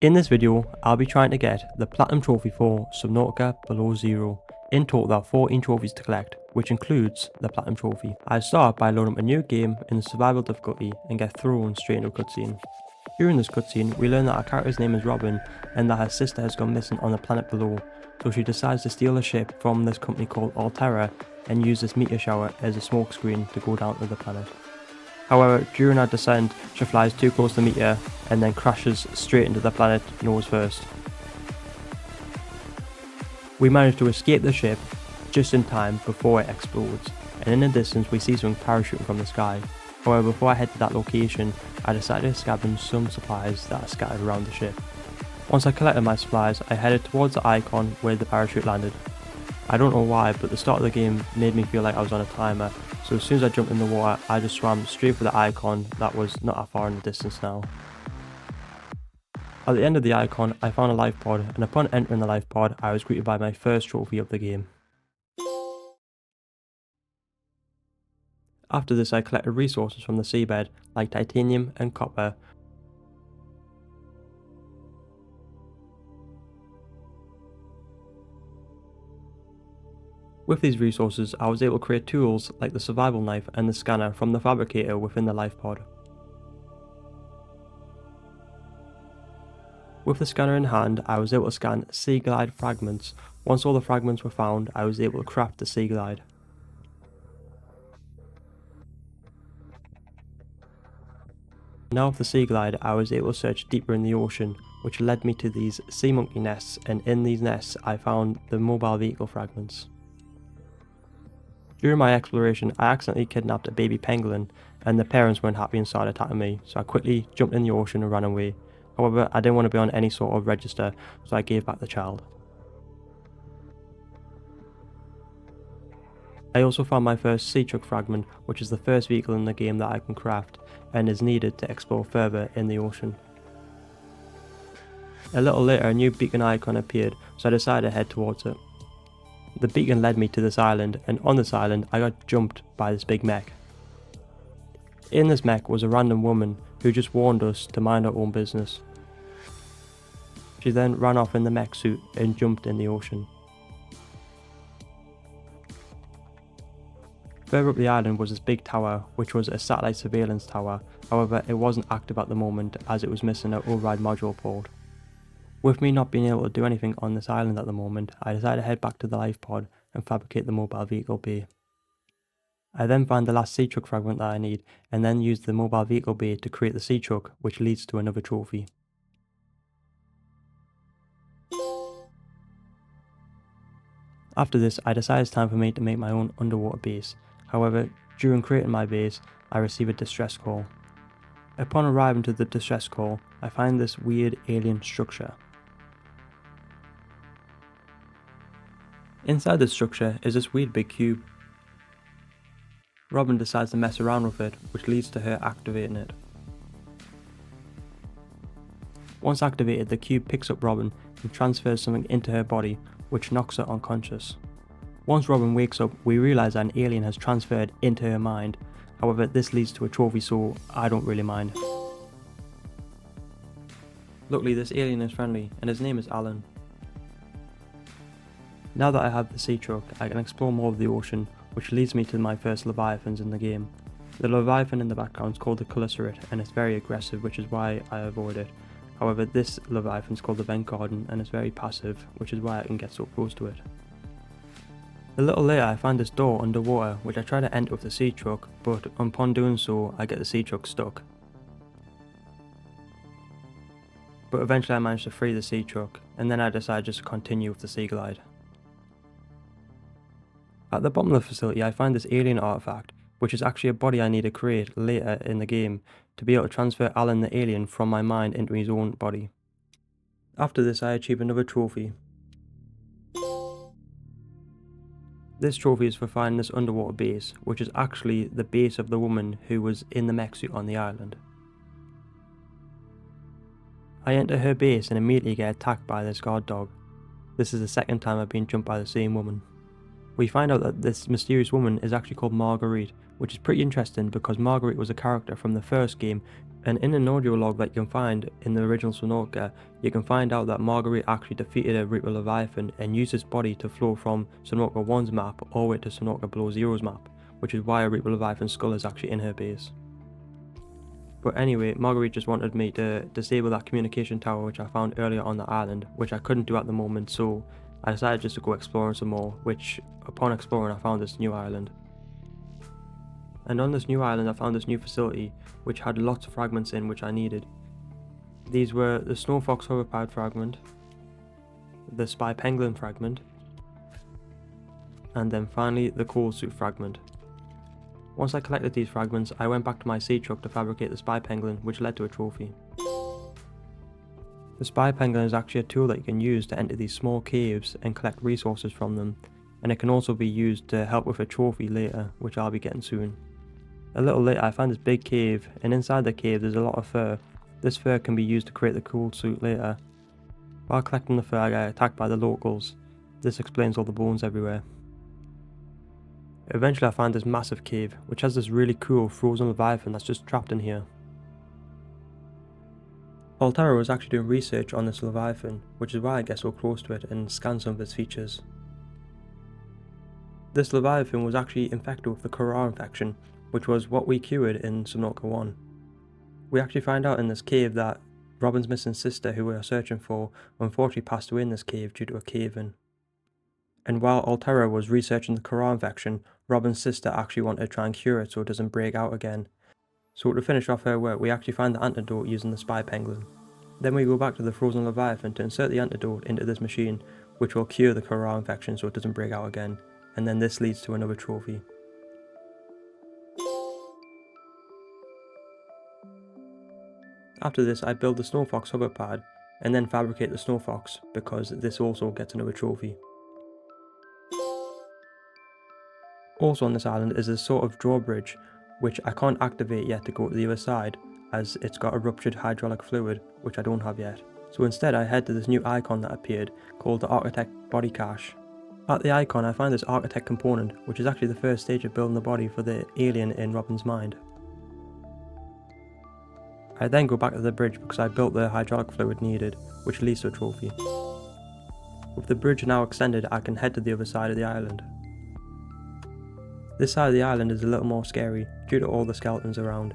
In this video, I'll be trying to get the Platinum Trophy for Subnautica Below Zero. In total, there are 14 trophies to collect, which includes the Platinum Trophy. I start by loading up a new game in the survival difficulty and get thrown straight into a cutscene. During this cutscene, we learn that our character's name is Robin and that her sister has gone missing on the planet below, so she decides to steal a ship from this company called Alterra and use this meteor shower as a smokescreen to go down to the planet. However, during our descent, she flies too close to the meteor and then crashes straight into the planet nose first. We manage to escape the ship just in time before it explodes, and in the distance we see something parachuting from the sky. However, before I head to that location, I decided to scavenge some supplies that are scattered around the ship. Once I collected my supplies, I headed towards the icon where the parachute landed. I don't know why, but the start of the game made me feel like I was on a timer, so as soon as I jumped in the water, I just swam straight for the icon that was not that far in the distance now. At the end of the icon, I found a life pod, and upon entering the life pod, I was greeted by my first trophy of the game. After this, I collected resources from the seabed, like titanium and copper. With these resources, I was able to create tools like the survival knife and the scanner from the fabricator within the life pod. With the scanner in hand, I was able to scan sea glide fragments. Once all the fragments were found, I was able to craft the sea glide. Now with the sea glide, I was able to search deeper in the ocean, which led me to these sea monkey nests, and in these nests I found the mobile vehicle fragments. During my exploration, I accidentally kidnapped a baby pangolin, and the parents weren't happy and started attacking me, so I quickly jumped in the ocean and ran away. However, I didn't want to be on any sort of register, so I gave back the child. I also found my first sea truck fragment, which is the first vehicle in the game that I can craft, and is needed to explore further in the ocean. A little later, a new beacon icon appeared, so I decided to head towards it. The beacon led me to this island, and on this island I got jumped by this big mech. In this mech was a random woman who just warned us to mind our own business. She then ran off in the mech suit and jumped in the ocean. Further up the island was this big tower, which was a satellite surveillance tower. However, it wasn't active at the moment as it was missing an override module port. With me not being able to do anything on this island at the moment, I decided to head back to the life pod and fabricate the mobile vehicle bay. I then find the last sea truck fragment that I need, and then use the mobile vehicle bay to create the sea truck, which leads to another trophy. After this, I decided it's time for me to make my own underwater base. However, during creating my base, I receive a distress call. Upon arriving to the distress call, I find this weird alien structure. Inside the structure is this weird big cube. Robin decides to mess around with it, which leads to her activating it. Once activated, the cube picks up Robin and transfers something into her body, which knocks her unconscious. Once Robin wakes up, we realise that an alien has transferred into her mind. However, this leads to a trophy, so I don't really mind. Luckily, this alien is friendly, and his name is Alan. Now that I have the sea truck, I can explore more of the ocean, which leads me to my first leviathans in the game. The leviathan in the background is called the Calicerator, and it's very aggressive, which is why I avoid it. However, this leviathan is called the Vent Garden, and it's very passive, which is why I can get so close to it. A little later, I find this door underwater, which I try to enter with the sea truck, but upon doing so, I get the sea truck stuck. But eventually I manage to free the sea truck, and then I decide just to continue with the sea glide. At the bottom of the facility, I find this alien artifact, which is actually a body I need to create later in the game to be able to transfer Alan the alien from my mind into his own body. After this, I achieve another trophy. This trophy is for finding this underwater base, which is actually the base of the woman who was in the mech suit on the island. I enter her base and immediately get attacked by this guard dog. This is the second time I've been jumped by the same woman. we find out that this mysterious woman is actually called Marguerite, which is pretty interesting because Marguerite was a character from the first game, and in an audio log that you can find in the original Subnautica, you can find out that Marguerite actually defeated a Reaper Leviathan and used his body to float from Subnautica 1's map all the way to Subnautica Below Zero's map, which is why a Reaper Leviathan's skull is actually in her base. But anyway, Marguerite just wanted me to disable that communication tower which I found earlier on the island, which I couldn't do at the moment, so I decided just to go exploring some more, which upon exploring I found this new island. And on this new island I found this new facility which had lots of fragments in which I needed. These were the Snow Fox hoverpad fragment, the Spy Penguin fragment, and then finally the coal suit fragment. Once I collected these fragments, I went back to my sea truck to fabricate the Spy Penguin, which led to a trophy. The Spy Penguin is actually a tool that you can use to enter these small caves and collect resources from them, and it can also be used to help with a trophy later, which I'll be getting soon. A little later I found this big cave, and inside the cave there's a lot of fur. This fur can be used to create the cool suit later. While collecting the fur I got attacked by the locals. This explains all the bones everywhere. Eventually I found this massive cave, which has this really cool frozen leviathan that's just trapped in here. Altera was actually doing research on this leviathan, which is why I get so close to it and scan some of its features. This leviathan was actually infected with the Kara infection, which was what we cured in Subnautica 1. We actually find out in this cave that Robin's missing sister, who we are searching for, unfortunately passed away in this cave due to a cave-in. And while Altera was researching the Kara infection, Robin's sister actually wanted to try and cure it so it doesn't break out again. So to finish off her work, we actually find the antidote using the Spy Penguin. Then we go back to the frozen leviathan to insert the antidote into this machine, which will cure the Kara infection so it doesn't break out again, and then this leads to another trophy. After this I build the Snow Fox hover pad, and then fabricate the Snow Fox, because this also gets another trophy. Also on this island is this sort of drawbridge, which I can't activate yet to go to the other side, as it's got a ruptured hydraulic fluid, which I don't have yet. So instead I head to this new icon that appeared, called the Architect Body Cache. At the icon I find this Architect component, which is actually the first stage of building the body for the alien in Robin's mind. I then go back to the bridge because I built the hydraulic fluid needed, which leads to a trophy. With the bridge now extended, I can head to the other side of the island. This side of the island is a little more scary due to all the skeletons around,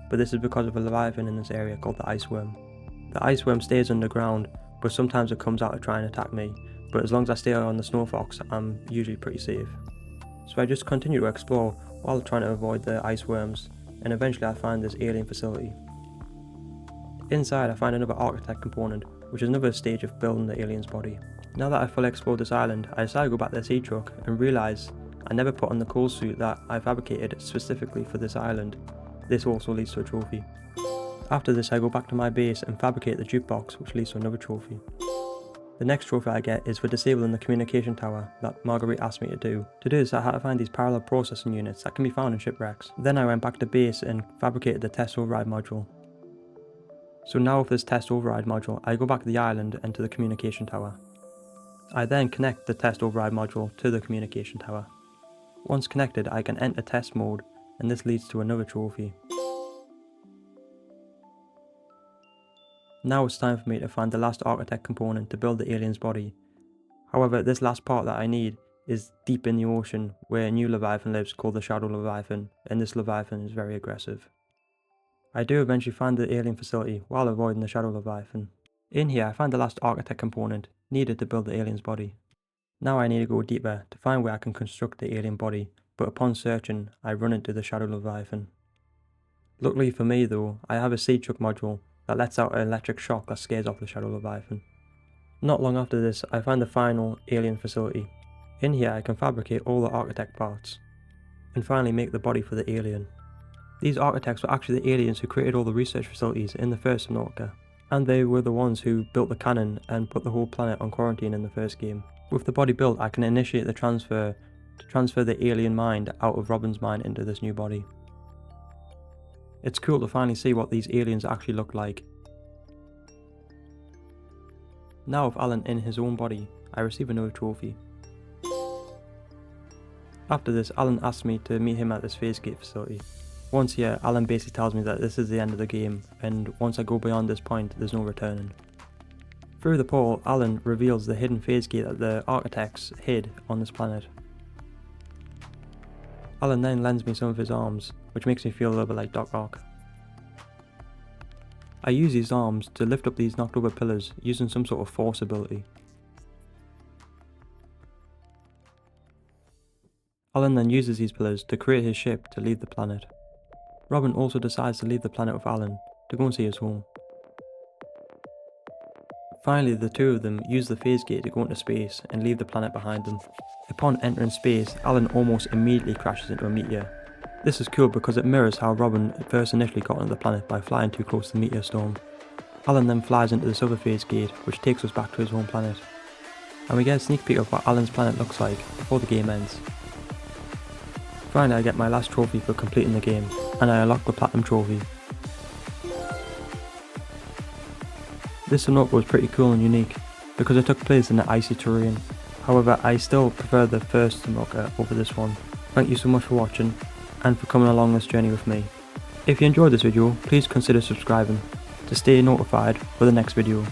but this is because of a leviathan in this area called the Iceworm. The Iceworm stays underground, but sometimes it comes out to try and attack me, but as long as I stay on the Snow Fox, I'm usually pretty safe. So I just continue to explore while trying to avoid the Iceworms, and eventually I find this alien facility. Inside I find another Architect component, which is another stage of building the alien's body. Now that I've fully explored this island, I decide to go back to the sea truck and realise I never put on the coal suit that I fabricated specifically for this island. This also leads to a trophy. After this I go back to my base and fabricate the jukebox, which leads to another trophy. The next trophy I get is for disabling the communication tower that Marguerite asked me to do. To do this I had to find these parallel processing units that can be found in shipwrecks. Then I went back to base and fabricated the test override module. So now with this test override module, I go back to the island and to the communication tower. I then connect the test override module to the communication tower. Once connected, I can enter test mode, and this leads to another trophy. Now it's time for me to find the last Architect component to build the alien's body. However, this last part that I need is deep in the ocean, where a new Leviathan lives called the Shadow Leviathan, and this Leviathan is very aggressive. I do eventually find the alien facility while avoiding the Shadow Leviathan. In here I find the last Architect component needed to build the alien's body. Now I need to go deeper to find where I can construct the alien body, but upon searching I run into the Shadow Leviathan. Luckily for me though, I have a sea truck module that lets out an electric shock that scares off the Shadow Leviathan. Not long after this I find the final alien facility. In here I can fabricate all the Architect parts, and finally make the body for the alien. These architects were actually the aliens who created all the research facilities in the first Subnautica, and they were the ones who built the cannon and put the whole planet on quarantine in the first game. With the body built, I can initiate the transfer to transfer the alien mind out of Robin's mind into this new body. It's cool to finally see what these aliens actually look like. Now with Alan in his own body, I receive another trophy. After this, Alan asks me to meet him at this phase gate facility. Once here, Alan basically tells me that this is the end of the game, and once I go beyond this point, there's no returning. Through the portal, Alan reveals the hidden phase gate that the architects hid on this planet. Alan then lends me some of his arms, which makes me feel a little bit like Doc Ock. I use these arms to lift up these knocked over pillars using some sort of force ability. Alan then uses these pillars to create his ship to leave the planet. Robin also decides to leave the planet with Alan to go and see his home. Finally, the two of them use the phase gate to go into space and leave the planet behind them. Upon entering space, Alan almost immediately crashes into a meteor. This is cool because it mirrors how Robin first initially got onto the planet by flying too close to the meteor storm. Alan then flies into this other phase gate, which takes us back to his home planet. And we get a sneak peek of what Alan's planet looks like before the game ends. Finally, I get my last trophy for completing the game, and I unlock the Platinum Trophy. This Subnautica was pretty cool and unique, because it took place in the icy terrain. However, I still prefer the first Subnautica over this one. Thank you so much for watching, and for coming along this journey with me. If you enjoyed this video, please consider subscribing to stay notified for the next video.